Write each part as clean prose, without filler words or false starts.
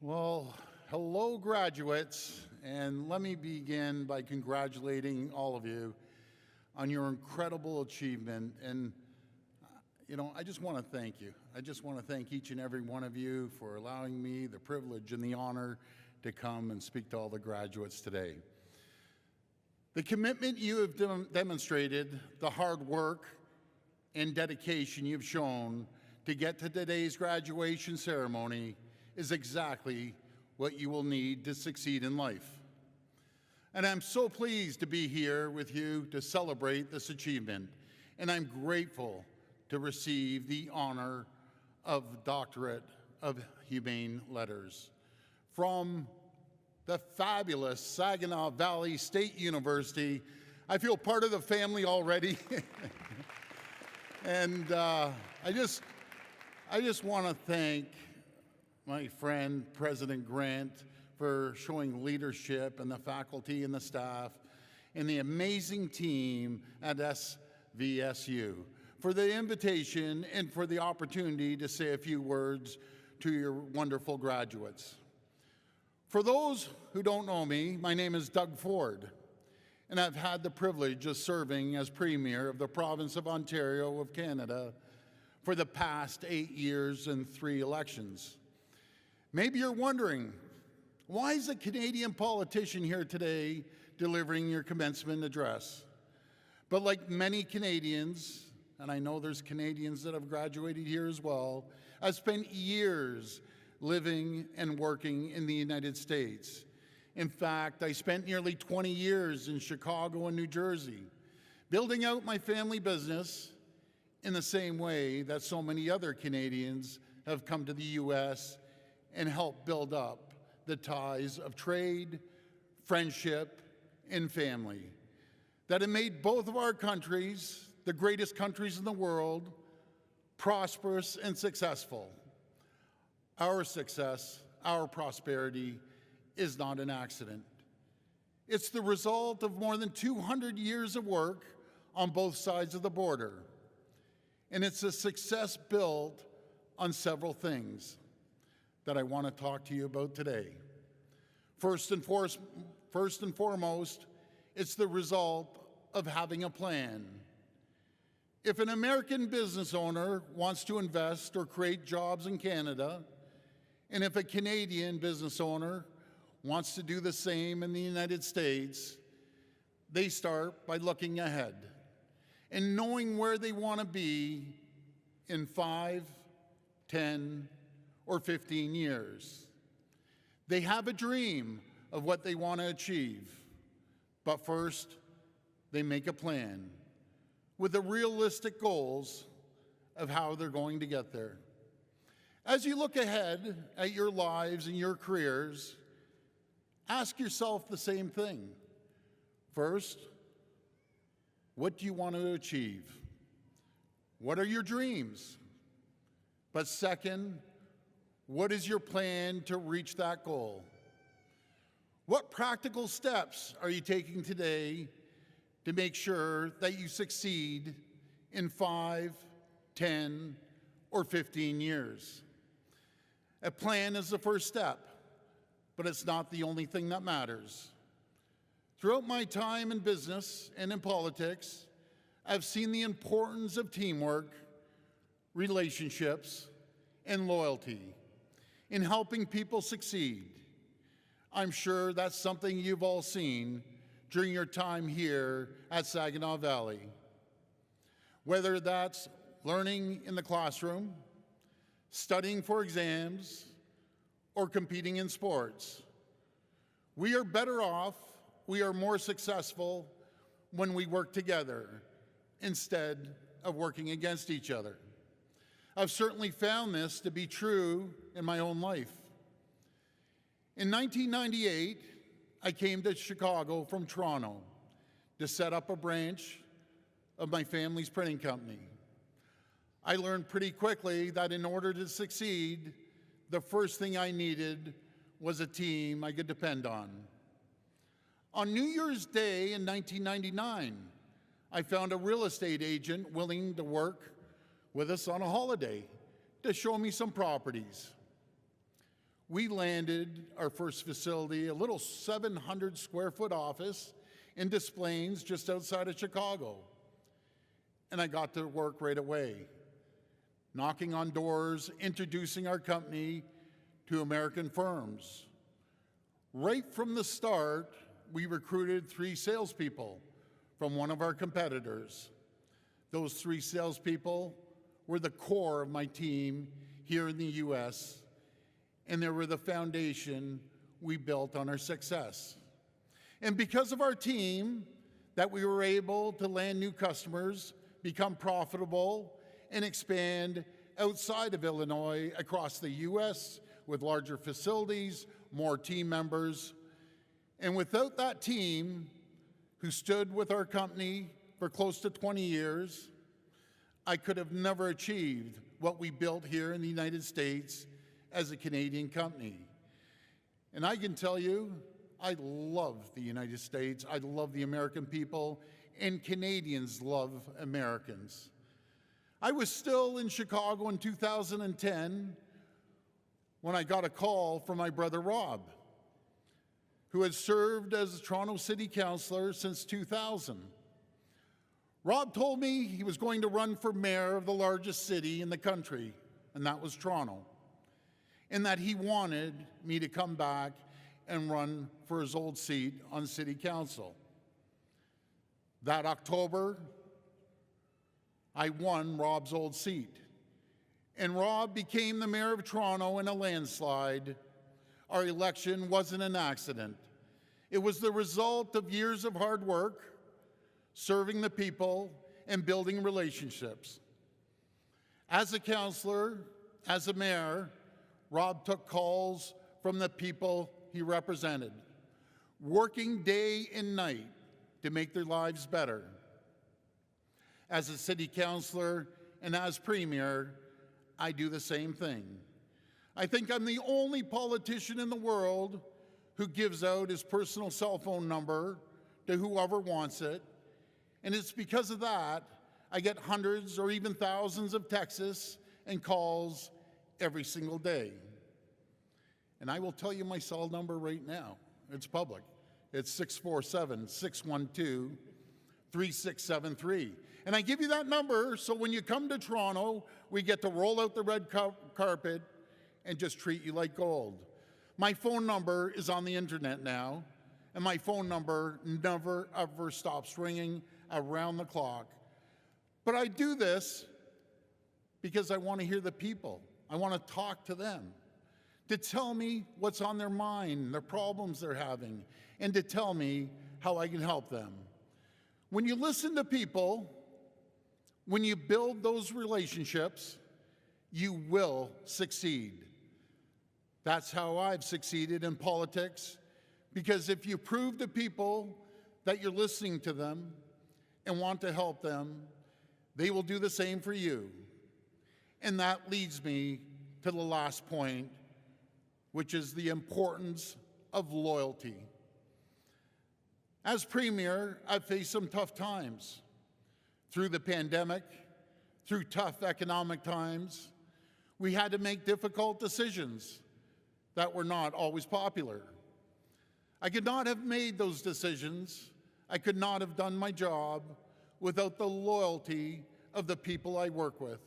Well, hello, graduates, and let me begin by congratulating all of you on your incredible achievement. And, I just want to thank you. I just want to thank each and every one of you for allowing me the privilege and the honor to come and speak to all the graduates today. The commitment you have demonstrated, the hard work and dedication you've shown to get to today's graduation ceremony is exactly what you will need to succeed in life. And I'm so pleased to be here with you to celebrate this achievement, and I'm grateful to receive the honor of Doctorate of Humane Letters from the fabulous Saginaw Valley State University. I feel part of the family already. And I just want to thank my friend, President Grant, for showing leadership and the faculty and the staff and the amazing team at SVSU for the invitation and for the opportunity to say a few words to your wonderful graduates. For those who don't know me, my name is Doug Ford, and I've had the privilege of serving as Premier of the Province of Ontario of Canada for the past 8 years and 3 elections. Maybe you're wondering, why is a Canadian politician here today delivering your commencement address? But like many Canadians, and I know there's Canadians that have graduated here as well, I've spent years living and working in the United States. In fact, I spent nearly 20 years in Chicago and New Jersey, building out my family business in the same way that so many other Canadians have come to the U.S. and help build up the ties of trade, friendship, and family that have made both of our countries, the greatest countries in the world, prosperous and successful. Our success, our prosperity is not an accident. It's the result of more than 200 years of work on both sides of the border. And it's a success built on several things that I want to talk to you about today. First and foremost, it's the result of having a plan. If an American business owner wants to invest or create jobs in Canada, and if a Canadian business owner wants to do the same in the United States, they start by looking ahead and knowing where they want to be in 5, 10, or 15 years. They have a dream of what they want to achieve, but first, they make a plan with the realistic goals of how they're going to get there. As you look ahead at your lives and your careers, ask yourself the same thing. First, what do you want to achieve? What are your dreams? But second, what is your plan to reach that goal? What practical steps are you taking today to make sure that you succeed in 5, 10, or 15 years? A plan is the first step, but it's not the only thing that matters. Throughout my time in business and in politics, I've seen the importance of teamwork, relationships, and loyalty in helping people succeed. I'm sure that's something you've all seen during your time here at Saginaw Valley. Whether that's learning in the classroom, studying for exams, or competing in sports, we are better off, we are more successful when we work together instead of working against each other. I've certainly found this to be true in my own life. In 1998, I came to Chicago from Toronto to set up a branch of my family's printing company. I learned pretty quickly that in order to succeed, the first thing I needed was a team I could depend on. On New Year's Day in 1999, I found a real estate agent willing to work with us on a holiday to show me some properties. we landed our first facility, a little 700 square foot office in Des Plaines, just outside of Chicago. And I got to work right away, knocking on doors, introducing our company to American firms. Right from the start, we recruited 3 salespeople from one of our competitors. Those 3 salespeople were the core of my team here in the US, and they were the foundation we built on our success. And because of our team, that we were able to land new customers, become profitable, and expand outside of Illinois across the US with larger facilities, more team members. And without that team, who stood with our company for close to 20 years, I could have never achieved what we built here in the United States as a Canadian company. And I can tell you, I love the United States, I love the American people, and Canadians love Americans. I was still in Chicago in 2010 when I got a call from my brother Rob, who had served as a Toronto City Councillor since 2000. Rob told me he was going to run for mayor of the largest city in the country, and that was Toronto, and that he wanted me to come back and run for his old seat on City Council. That October, I won Rob's old seat, and Rob became the mayor of Toronto in a landslide. Our election wasn't an accident. It was the result of years of hard work, serving the people, and building relationships. As a councillor, as a mayor, Rob took calls from the people he represented, working day and night to make their lives better. As a city councillor and as premier, I do the same thing. I think I'm the only politician in the world who gives out his personal cell phone number to whoever wants it, and it's because of that I get hundreds or even thousands of texts and calls every single day. And I will tell you my cell number right now. It's public. It's 647-612-3673. And I give you that number so when you come to Toronto, we get to roll out the red carpet and just treat you like gold. My phone number is on the internet now, and my phone number never ever stops ringing around the clock. But I do this because I want to hear the people. I want to talk to them, to tell me what's on their mind, the problems they're having, and to tell me how I can help them. When you listen to people, when you build those relationships, you will succeed. That's how I've succeeded in politics, because if you prove to people that you're listening to them and want to help them, they will do the same for you. And that leads me to the last point, which is the importance of loyalty. As premier, I've faced some tough times. Through the pandemic, through tough economic times, we had to make difficult decisions that were not always popular. I could not have made those decisions, I could not have done my job without the loyalty of the people I work with.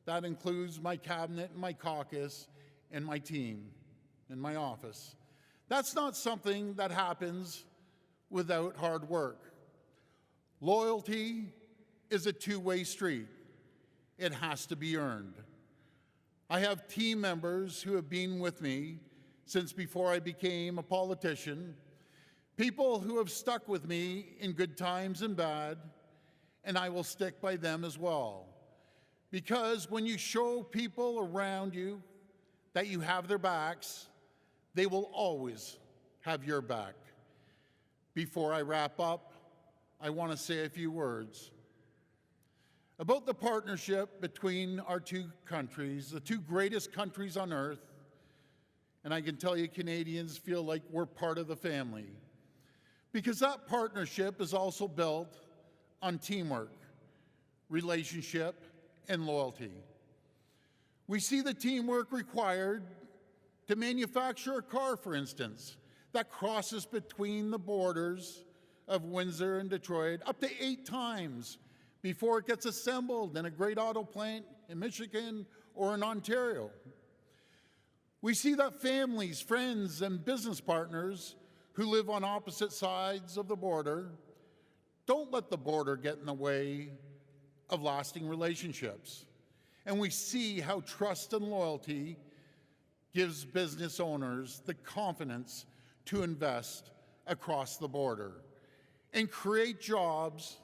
That includes my cabinet and my caucus and my team and my office. That's not something that happens without hard work. Loyalty is a two-way street. It has to be earned. I have team members who have been with me since before I became a politician, people who have stuck with me in good times and bad, and I will stick by them as well. Because when you show people around you that you have their backs, they will always have your back. Before I wrap up, I want to say a few words about the partnership between our two countries, the two greatest countries on earth, and I can tell you Canadians feel like we're part of the family, because that partnership is also built on teamwork, relationship, and loyalty. We see the teamwork required to manufacture a car, for instance, that crosses between the borders of Windsor and Detroit up to 8 times before it gets assembled in a great auto plant in Michigan or in Ontario. We see that families, friends, and business partners who live on opposite sides of the border don't let the border get in the way of lasting relationships. And we see how trust and loyalty gives business owners the confidence to invest across the border and create jobs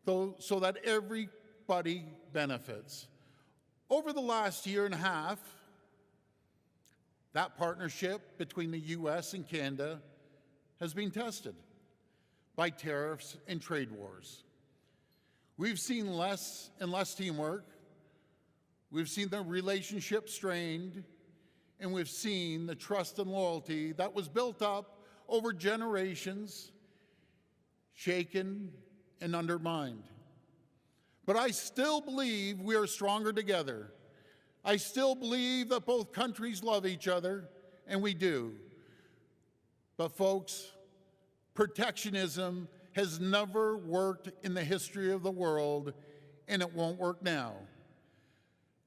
so that everybody benefits. Over the last year and a half, that partnership between the U.S. and Canada has been tested by tariffs and trade wars. We've seen less and less teamwork. We've seen the relationship strained, and we've seen the trust and loyalty that was built up over generations shaken and undermined. But I still believe we are stronger together. I still believe that both countries love each other, and we do. But folks, protectionism has never worked in the history of the world, and it won't work now.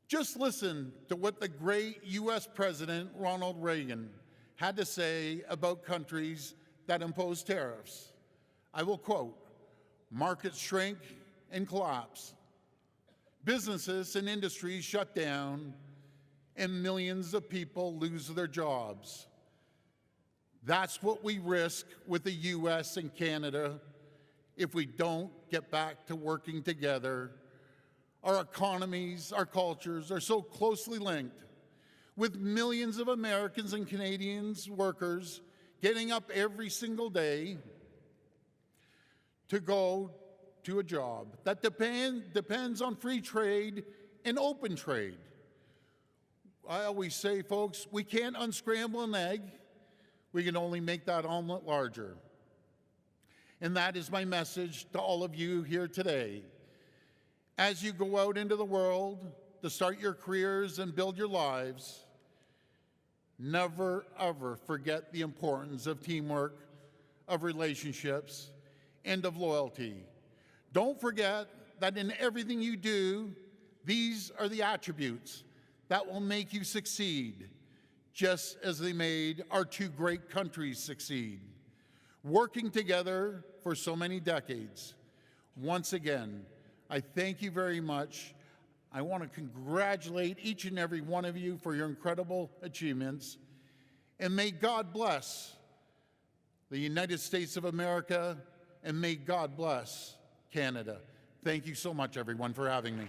Just listen to what the great U.S. President Ronald Reagan had to say about countries that impose tariffs. I will quote, "Markets shrink and collapse. Businesses and industries shut down, and millions of people lose their jobs. That's what we risk with the U.S. and Canada if we don't get back to working together. Our economies, our cultures are so closely linked, with millions of Americans and Canadians workers getting up every single day to go to a job that depends on free trade and open trade. I always say, folks, we can't unscramble an egg. We can only make that omelet larger. And that is my message to all of you here today. As you go out into the world to start your careers and build your lives, never, ever forget the importance of teamwork, of relationships, and of loyalty. Don't forget that in everything you do, these are the attributes that will make you succeed, just as they made our two great countries succeed, working together for so many decades. Once again, I thank you very much. I want to congratulate each and every one of you for your incredible achievements, and may God bless the United States of America, and may God bless Canada. Thank you so much, everyone, for having me.